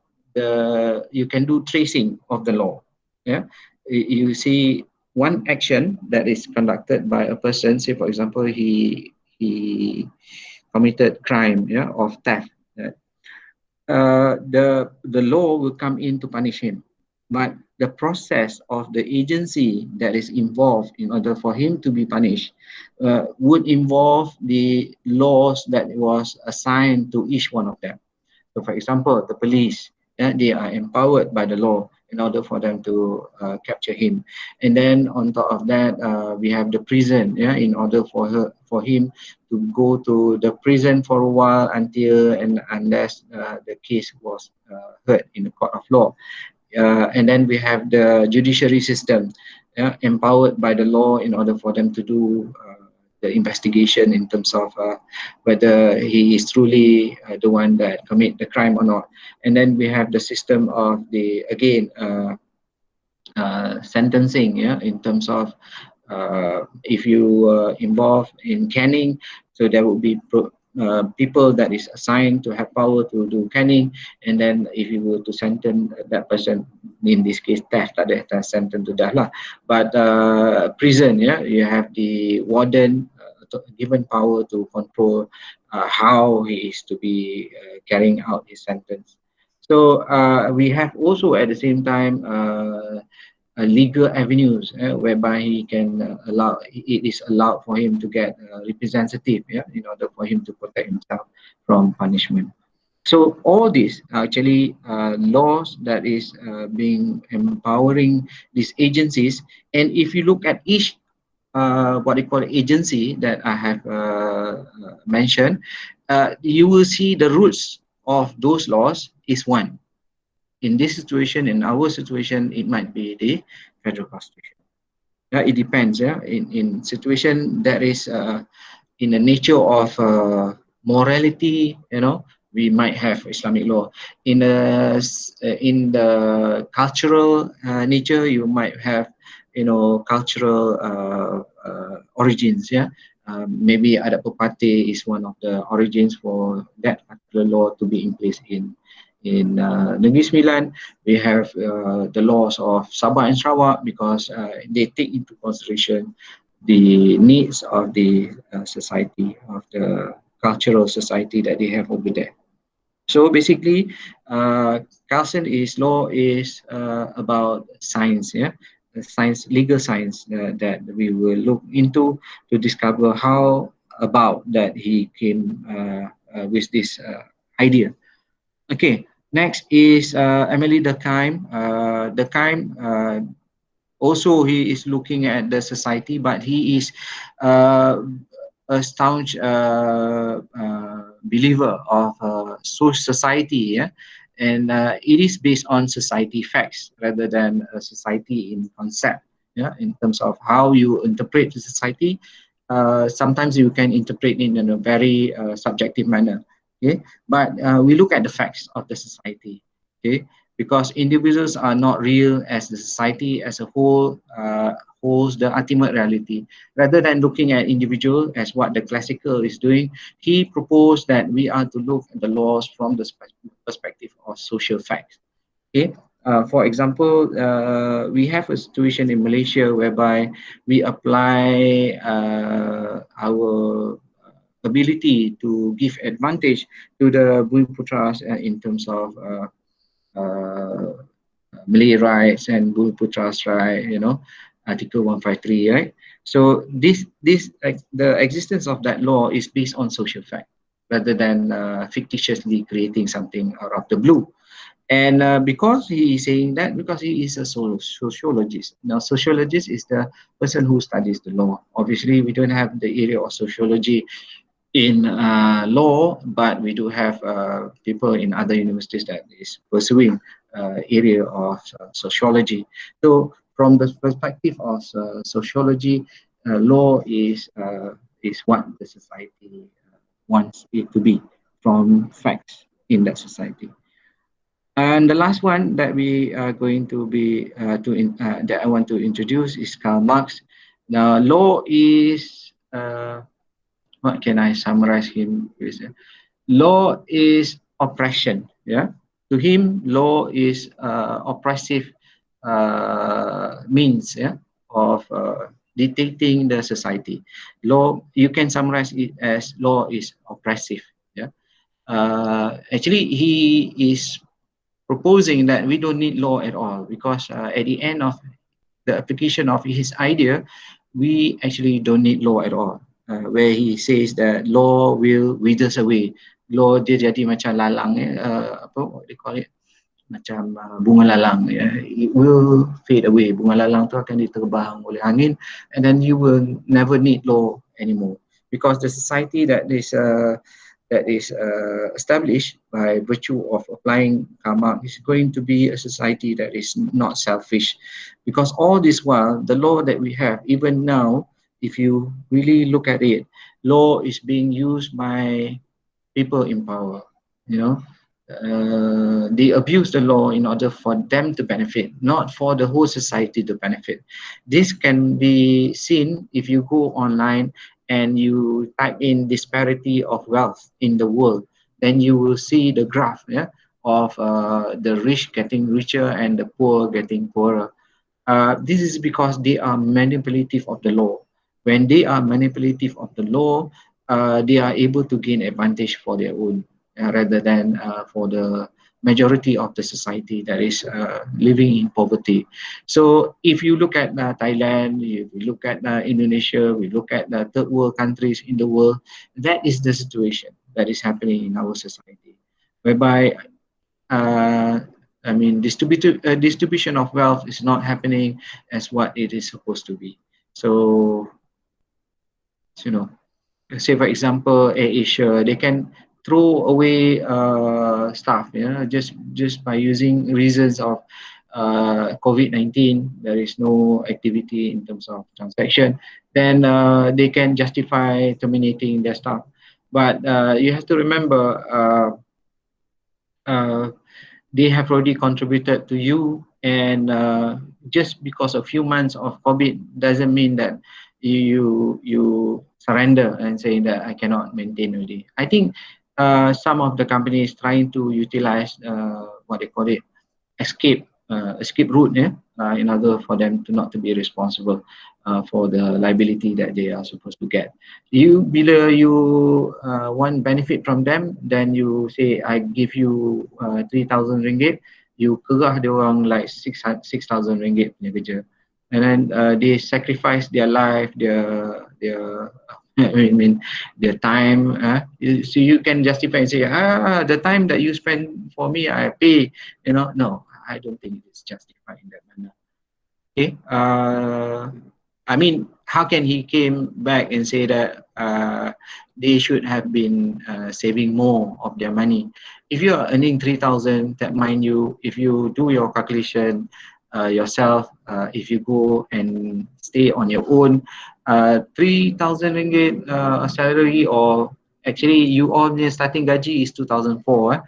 you can do tracing of the law. Yeah, you see one action that is conducted by a person. Say, for example, he committed crime, yeah, of theft. Yeah, the law will come in to punish him, but the process of the agency that is involved in order for him to be punished would involve the laws that was assigned to each one of them. So, for example, the police, they are empowered by the law in order for them to capture him. And then on top of that, we have the prison, yeah, in order for him to go to the prison for a while until and unless the case was heard in the court of law. And then we have the judiciary system, yeah, empowered by the law in order for them to do the investigation in terms of whether he is truly the one that commit the crime or not. And then we have the system of the, again, sentencing, yeah, in terms of if you involved in canning, so there will be people that is assigned to have power to do canning. And then if you were to sentence that person, in this case theft, tak ada sentence to death lah, but prison, yeah, you have the warden given power to control how he is to be carrying out his sentence. So we have also at the same time legal avenues whereby he can allow, it is allowed for him to get representative, yeah, in order for him to protect himself from punishment. So all these actually laws that is being empowering these agencies. And if you look at each what they call agency that I have mentioned, you will see the roots of those laws is one. In this situation, in our situation, it might be the federal constitution. It depends. Yeah, in situation that is in the nature of morality, you know, we might have Islamic law. In the cultural nature, you might have, you know, cultural origins. Yeah, maybe Adat Pepatih is one of the origins for that particular law to be in place in Negeri Sembilan. We have the laws of Sabah and Sarawak because they take into consideration the needs of the society, of the cultural society that they have over there. So basically, Carlson is law is about science, yeah, science, legal science that we will look into to discover how about that he came with this idea. Okay, next is Emily Durkheim. Durkheim also he is looking at the society, but he is uh, a staunch believer of society, yeah, and it is based on society facts rather than a society in concept, yeah, in terms of how you interpret the society. Sometimes you can interpret it in a very subjective manner, okay, but we look at the facts of the society, okay, because individuals are not real as the society as a whole holds the ultimate reality. Rather than looking at individual as what the classical is doing, he proposed that we are to look at the laws from the perspective of social facts. Okay. For example, we have a situation in Malaysia whereby we apply our ability to give advantage to the Bumiputras in terms of uh, Malay rights and Bumiputras right, you know, Article 153, right? So the existence of that law is based on social fact rather than fictitiously creating something out of the blue. And because he is saying that, because he is a sociologist. Now, sociologist is the person who studies the law. Obviously, we don't have the area of sociology in law, but we do have people in other universities that is pursuing area of sociology. So, from the perspective of sociology, law is what the society wants it to be from facts in that society. And the last one that we are going to be that I want to introduce is Karl Marx. Now, law is what can I summarize him with? Law is oppression. Yeah, to him, law is oppressive means, yeah, of dictating the society. Law, you can summarize it as law is oppressive. Yeah, actually, he is proposing that we don't need law at all because at the end of the application of his idea, we actually don't need law at all. Where he says that law will withers away. Law dia jadi macam lalang, apa what they call it, macam bunga lalang. It will fade away. Bunga lalang tu akan diterbang oleh angin, and then you will never need law anymore because the society that is established by virtue of applying karma is going to be a society that is not selfish. Because all this while, the law that we have, even now, if you really look at it, law is being used by people in power, you know. They abuse the law in order for them to benefit, not for the whole society to benefit. This can be seen if you go online and you type in disparity of wealth in the world, then you will see the graph, yeah, of the rich getting richer and the poor getting poorer. This is because they are manipulative of the law. When they are manipulative of the law, they are able to gain advantage for their own rather than for the majority of the society that is living in poverty. So if you look at Thailand, if you look at Indonesia, we look at the third world countries in the world, that is the situation that is happening in our society, whereby uh, I mean, distribution of wealth is not happening as what it is supposed to be. So, you know, say for example, AirAsia, they can throw away stuff, you know, just by using reasons of COVID-19. There is no activity in terms of transaction. Then they can justify terminating their stuff. But you have to remember. Uh, they have already contributed to you, and just because a few months of COVID doesn't mean that you surrender and say that I cannot maintain already. I think some of the companies trying to utilize what they call it escape escape route, in order for them to not to be responsible for the liability that they are supposed to get. Bila you want benefit from them, then you say, I give you 3,000 ringgit, you kerah dia orang like 6,000 ringgit punya kerja. And then they sacrifice their life, their I mean their time. So you can justify and say, the time that you spend for me, I pay. No, I don't think it's justified in that manner. Okay. I mean, how can he came back and say that they should have been saving more of their money? If you are earning 3,000, that mind you, if you do your calculation yourself, if you go and stay on your own, 3,000 ringgit salary, or actually you all starting gaji is 2,004,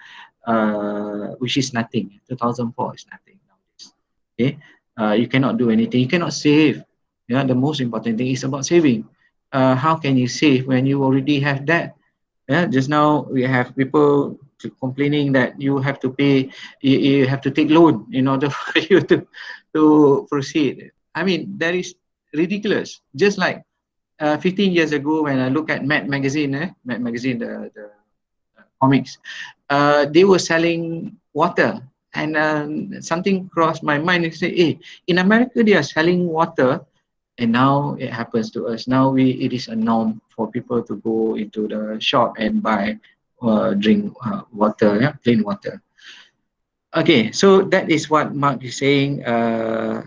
which is nothing. 2,004 is nothing nowadays. Okay, you cannot do anything. You cannot save. Yeah, the most important thing is about saving. How can you save when you already have that? Yeah, just now we have people complaining that you have to pay, you have to take loan in order for you to proceed. I mean, that is ridiculous. Just like 15 years ago, when I look at Mad Magazine, Mad Magazine, the comics, they were selling water, and something crossed my mind and said, hey, in America they are selling water, and now it happens to us. Now it is a norm for people to go into the shop and buy drink water, plain water. Okay, so that is what Mark is saying.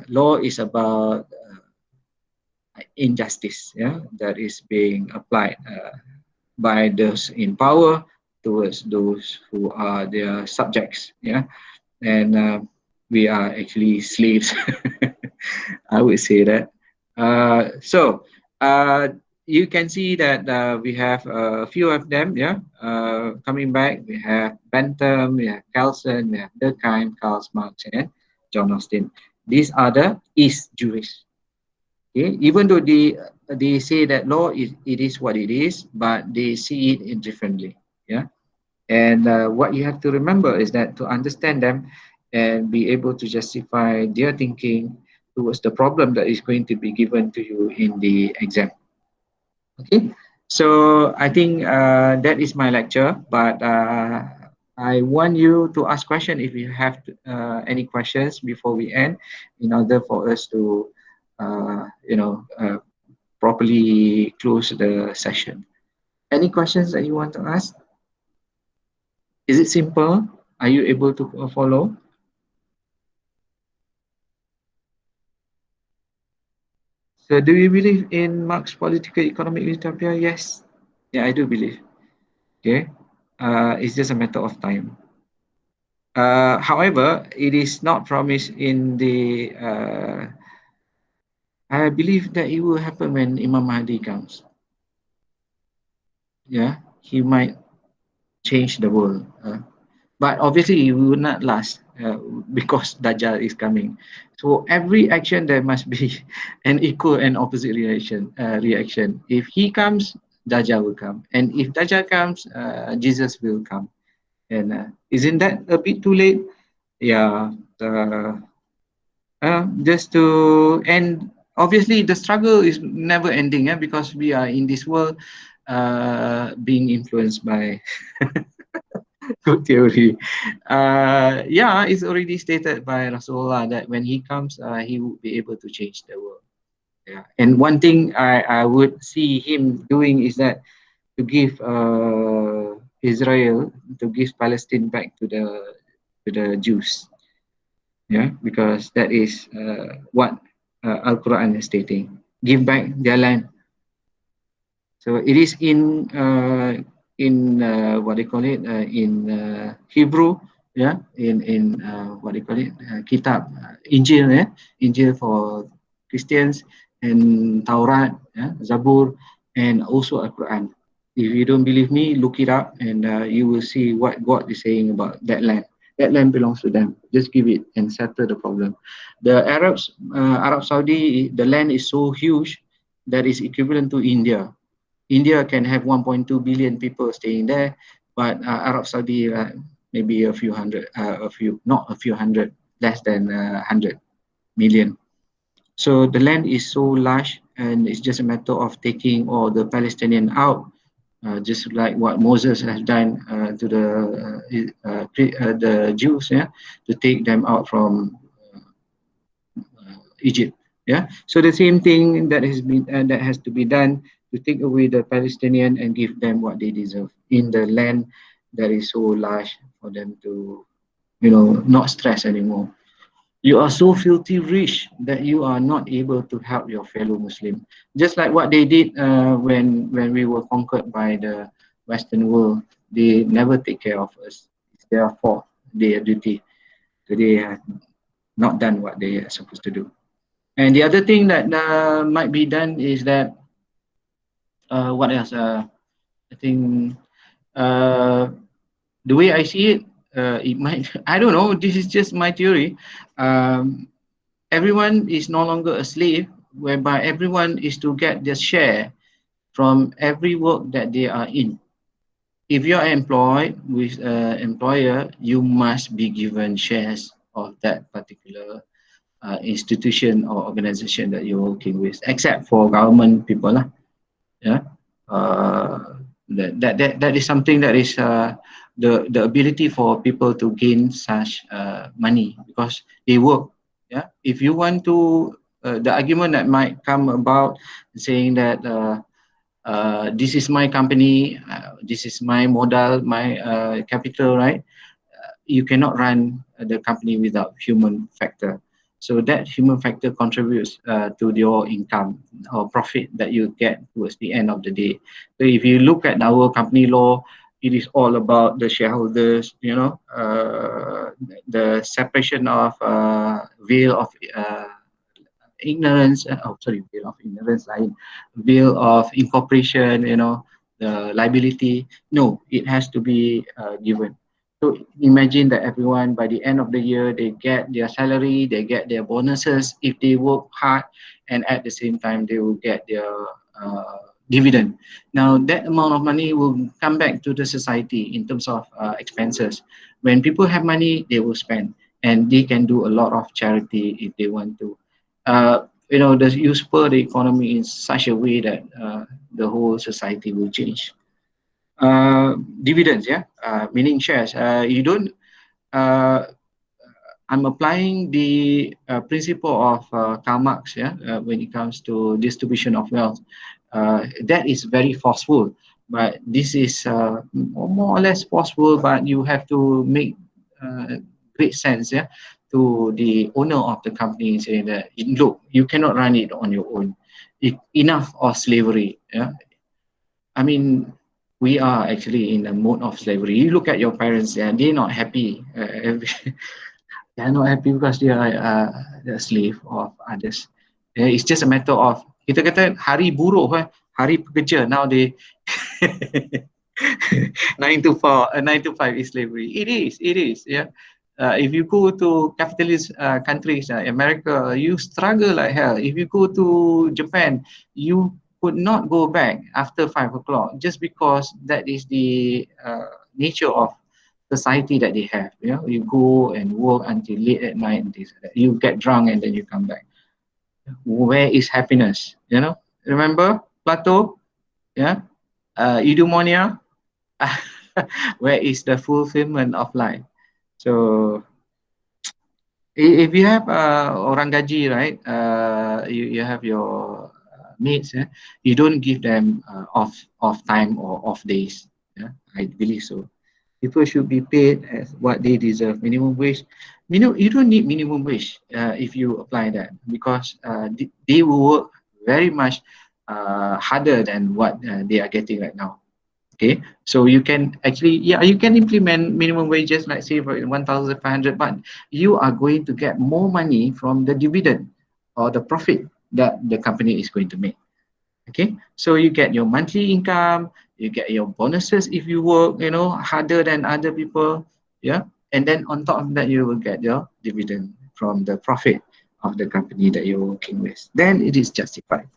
Law is about injustice, that is being applied by those in power towards those who are their subjects, and we are actually slaves. I would say that. So you can see that we have a few of them, coming back. We have Bentham, we have Kelsen, we have Durkheim, Karl Marx, and John Austin. These are the East jurists. Okay, even though they say that law it is what it is, but they see it differently. And what you have to remember is that to understand them and be able to justify their thinking towards the problem that is going to be given to you in the exam. Okay, so I think that is my lecture, but I want you to ask questions if you have any questions before we end, in order for us to properly close the session. Any questions that you want to ask? Is it simple? Are you able to follow? So do you believe in Marx political economic utopia? Yes. Yeah, I do believe. Okay. It's just a matter of time. However, it is not promised in the I believe that it will happen when Imam Mahdi comes. Yeah, he might change the world. But obviously it will not last because Dajjal is coming. So every action there must be an equal and opposite reaction. If he comes, Dajjal will come, and if Dajjal comes, Jesus will come. And isn't that a bit too late? Yeah. Just to end. Obviously, the struggle is never ending, because we are in this world being influenced by good theory. Yeah, it's already stated by Rasulullah that when he comes, he will be able to change the world. Yeah, and one thing I would see him doing is that to give Israel, to give Palestine back to the Jews. Yeah, because that is what Al-Quran is stating. Give back their land. So it is in what they call it in Hebrew, in what they call it Kitab, Injil, Injil for Christians, and Taurat, Zabur, and also Al-Quran. If you don't believe me, look it up, and you will see what God is saying about that land. That land belongs to them. Just give it and settle the problem. The Arabs, Arab Saudi, the land is so huge that is equivalent to India. India can have 1.2 billion people staying there, but Arab Saudi maybe a few hundred, not a few hundred, less than 100 million. So the land is so large, and it's just a matter of taking all the Palestinian out, just like what Moses has done to the Jews, yeah, to take them out from Egypt. Yeah, so the same thing that has to be done to take away the Palestinian and give them what they deserve in the land that is so large for them to, not stress anymore. You are so filthy rich that you are not able to help your fellow Muslim. Just like what they did when we were conquered by the Western world, they never take care of us. It's their fault, their duty. So they have not done what they are supposed to do. And the other thing that might be done is that what else? I think the way I see it, it might. I don't know. This is just my theory. Everyone is no longer a slave, whereby everyone is to get their share from every work that they are in. If you are employed with an employer, you must be given shares of that particular institution or organization that you're working with, except for government people lah. Yeah, that is something that is the ability for people to gain such money because they work. Yeah, if you want to, the argument that might come about saying that this is my company, this is my modal, my capital, right? You cannot run the company without human factor. So that human factor contributes to your income or profit that you get towards the end of the day. So if you look at our company law, it is all about the shareholders, the separation of veil of ignorance, veil of ignorance, veil of incorporation, the liability. No, it has to be given. So imagine that everyone by the end of the year, they get their salary, they get their bonuses if they work hard, and at the same time, they will get their dividend. Now, that amount of money will come back to the society in terms of expenses. When people have money, they will spend, and they can do a lot of charity if they want to. You spur the economy in such a way that the whole society will change. Dividends, meaning shares. You don't. I'm applying the principle of Karl Marx, when it comes to distribution of wealth. That is very forceful, but this is more or less forceful. But you have to make great sense, to the owner of the company, saying that look, you cannot run it on your own. Enough of slavery. I mean, we are actually in a mode of slavery. You look at your parents, they're not happy. They're not happy because they are a slave of others. It's just a matter of, kita kata hari buruh, hari pekerja. Now they 9 to 5 is slavery. It is. If you go to capitalist countries, America, you struggle like hell. If you go to Japan, you could not go back after 5 o'clock just because that is the nature of society that they have. You go and work until late at night, and you get drunk and then you come back. Where is happiness? Remember Plato? Eudaimonia. Where is the fulfillment of life? So if you have orang gaji, right? You have your mates. You don't give them off time or off days. I believe so. People should be paid as what they deserve. Minimum wage. You don't need minimum wage if you apply that, because they will work very much harder than what they are getting right now. Okay, so you can actually, you can implement minimum wages, like say for 1,500, but you are going to get more money from the dividend or the profit that the company is going to make. Okay, so you get your monthly income, you get your bonuses if you work, harder than other people, and then on top of that, you will get your dividend from the profit of the company that you're working with. Then it is justified.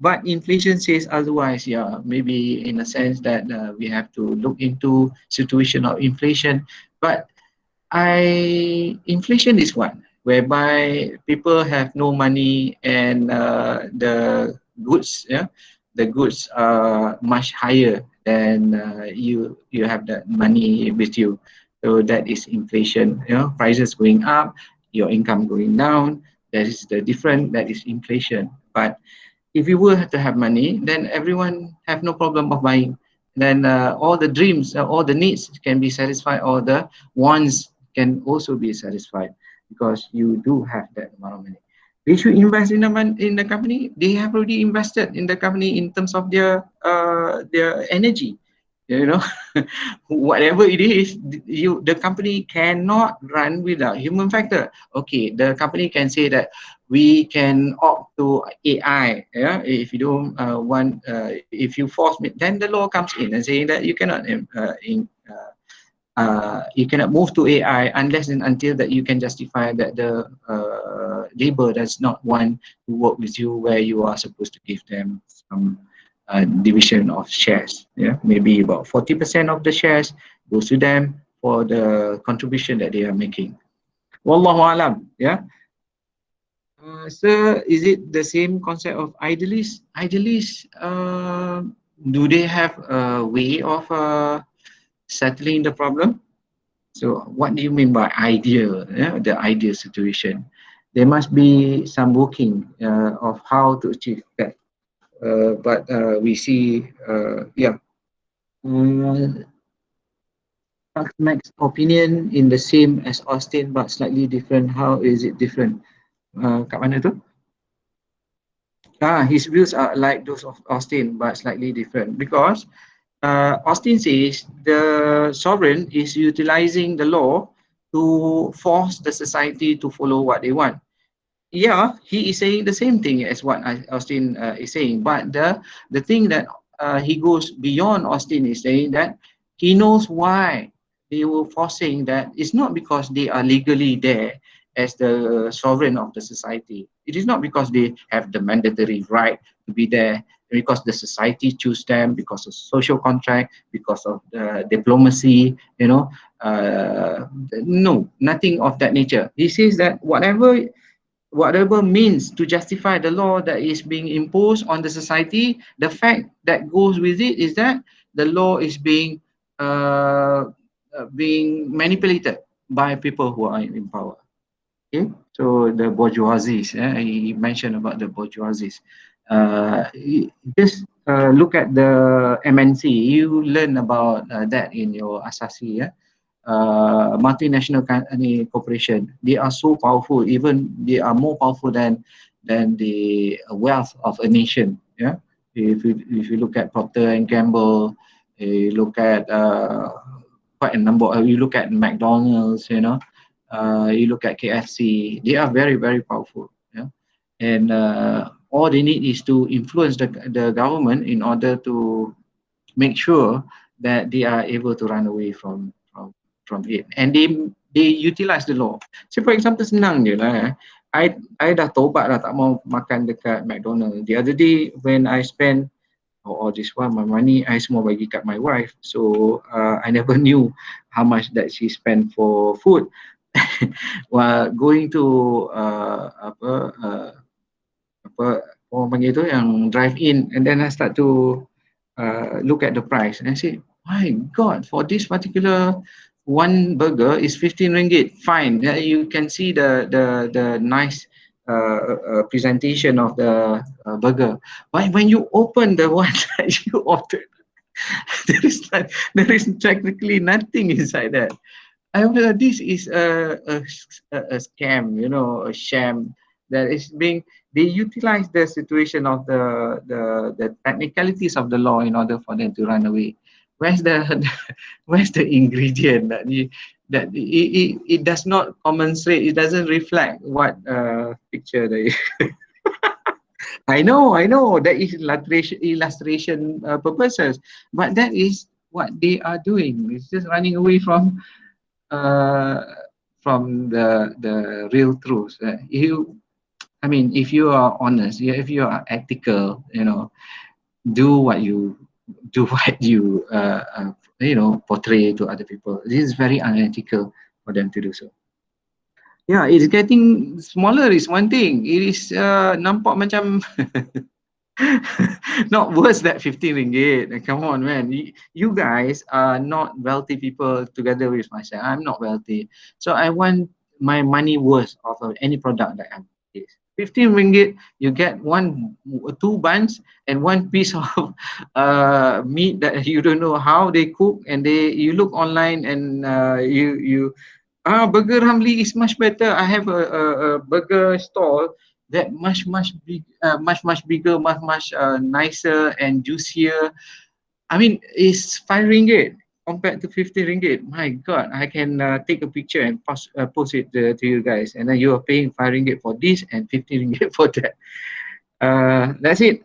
But inflation says otherwise, maybe in a sense that we have to look into situation of inflation. But inflation is one whereby people have no money and the goods, the goods are much higher than you have that money with you. So that is inflation. Prices going up, your income going down. That is the different. That is inflation. But if you were to have money, then everyone have no problem of buying. Then all the dreams, all the needs can be satisfied, all the wants can also be satisfied because you do have that amount of money. They should invest in the company. They have already invested in the company in terms of their energy. Whatever it is, the company cannot run without human factor. Okay, the company can say that we can opt to AI. Yeah, if you don't want, if you force me, then the law comes in and saying that you cannot you cannot move to AI unless and until that you can justify that the labor does not want to work with you, where you are supposed to give them some division of shares. Yeah, maybe about 40% of the shares goes to them for the contribution that they are making. Wallahu alam. Yeah. Sir, is it the same concept of idealists? Idealists, do they have a way of settling the problem? So what do you mean by ideal? The ideal situation. There must be some working of how to achieve that. But we see, Max opinion in the same as Austin but slightly different. How is it different? Kat mana tu? His views are like those of Austin but slightly different because Austin says the sovereign is utilizing the law to force the society to follow what they want. Yeah, he is saying the same thing as what Austin is saying, but the thing that he goes beyond Austin is saying that he knows why they were forcing that. It's not because they are legally there as the sovereign of the society. It is not because they have the mandatory right to be there, because the society choose them, because of social contract, because of the diplomacy, no, nothing of that nature. He says that whatever means to justify the law that is being imposed on the society, the fact that goes with it is that the law is being manipulated by people who are in power. Okay, so the bourgeoisie, he mentioned about the bourgeoisie. Just look at the MNC. You learn about that in your Asasi. Multinational corporation. They are so powerful. Even they are more powerful than the wealth of a nation. Yeah, if you look at Procter and Gamble, you look at quite a number. You look at McDonald's. You look at KFC. They are very, very powerful. Yeah, and all they need is to influence the government in order to make sure that they are able to run away from it, and they utilize the law. So for example, senang je lah. I dah tobat dah tak mau makan dekat McDonald. The other day when I spend all this while my money, I semua bagi kat my wife. So I never knew how much that she spent for food. While going to orang panggil tu yang drive in, and then I start to look at the price and I say, my God, for this particular one burger is 15 ringgit. Fine, you can see the nice presentation of the burger. But when you open the one that you ordered, there is technically nothing inside that. I feel this is a scam, a sham that is being. They utilize the situation of the technicalities of the law in order for them to run away. Where's the ingredient that it does not commensurate, it doesn't reflect what picture they I know that is illustration purposes, but that is what they are doing. It's just running away from the real truth. If you are honest, if you are ethical, do what you portray to other people. This is very unethical for them to do so. Yeah, it's getting smaller is one thing. It is nampak macam not worse than 15 ringgit. Come on, man. You guys are not wealthy people together with myself. I'm not wealthy. So I want my money worth of any product that I'm getting. 15 ringgit, you get two buns and one piece of meat that you don't know how they cook, and you look online and Burger Ramly is much better. I have a burger stall that much bigger, much nicer and juicier. I mean, it's 5 ringgit compared to 50 ringgit. My God, I can take a picture and post it to you guys, and then you are paying 5 ringgit for this and 50 ringgit for that. That's it.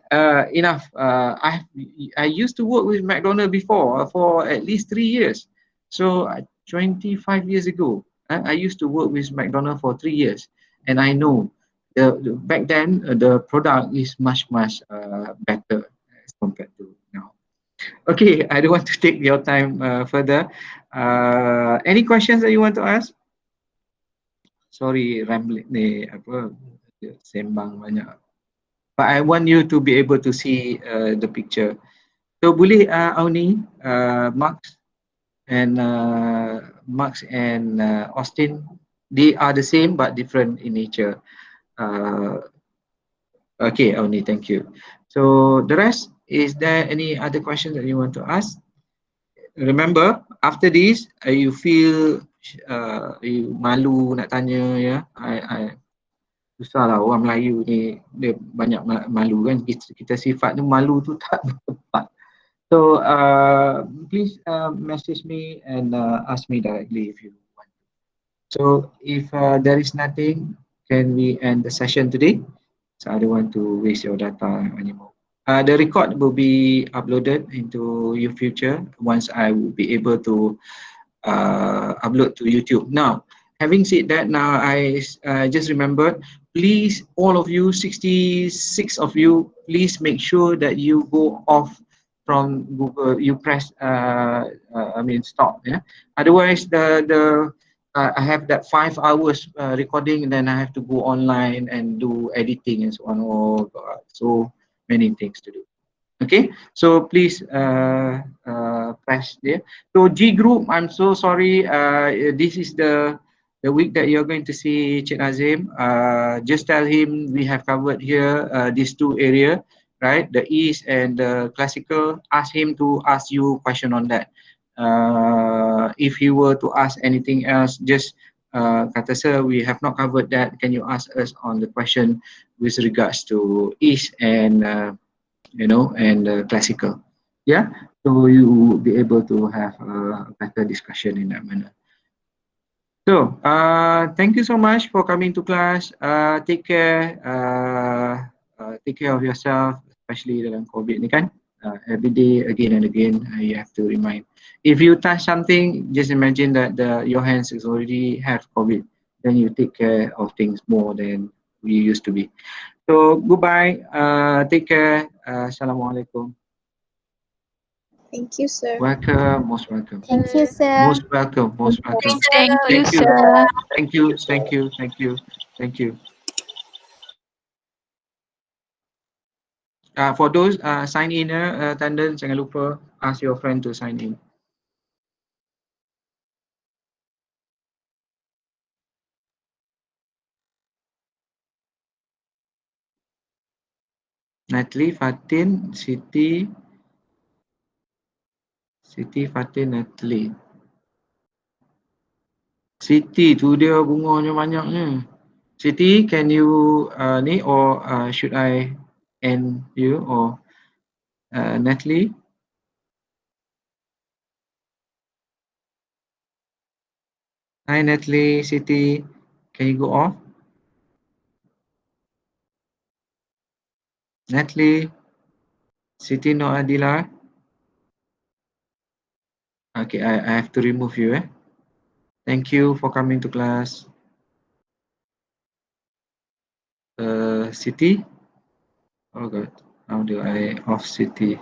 Enough. I used to work with McDonald's before for at least 3 years. So 25 years ago, I used to work with McDonald's for 3 years, and I know back then the product is much better as compared to now. Okay, I don't want to take your time further. Any questions that you want to ask? Sorry, rambling ni apa sembang banyak. But I want you to be able to see the picture. So boleh Auni, Max and Austin, they are the same but different in nature. Okay, Auni, thank you. So the rest, is there any other questions that you want to ask? Remember, after this, you feel you malu nak tanya, ya. Susah lah orang Melayu ni, dia banyak malu kan, kita sifat ni malu tu tak tepat. So please message me and ask me directly if you want. So if there is nothing, can we end the session today? So I don't want to waste your data anymore. The record will be uploaded into your future once I will be able to upload to YouTube. Now, having said that, now I just remembered, please, all of you, 66 of you, please make sure that you go off from Google. You press, stop. Yeah. Otherwise, I have that 5 hours recording, and then I have to go online and do editing and so on. Oh God, so many things to do. Okay, so please press there. So G group, I'm so sorry. This is the week that you're going to see Cik Nazim. Just tell him we have covered here these two areas, right? The East and the classical. Ask him to ask you question on that. If he were to ask anything else, just kata sir, we have not covered that. Can you ask us on the question with regards to East and and classical? Yeah, so you will be able to have a better discussion in that manner. So thank you so much for coming to class. Take care of yourself, especially dalam COVID ni kan. Every day, again and again, you have to remind. If you touch something, just imagine that your hands is already have COVID. Then you take care of things more than we used to be. So goodbye. Take care. Assalamualaikum. Thank you, sir. Welcome, most welcome. Thank you, sir. Most welcome, most welcome. Thank you, Thank you. sir. Thank you, thank you, thank you, thank you. For those sign in, Tandan, jangan lupa ask your friend to sign in. Natalie, Fatin, Siti, Fatin, Natalie. Siti, tu dia bunganya banyaknya. Siti, can you ni or should I end you or Natalie? Hi Natalie, Siti, can you go off? Natalie, Siti Nur Adila. Okay, I have to remove you. Thank you for coming to class. Siti. Oh God, how do I off Siti?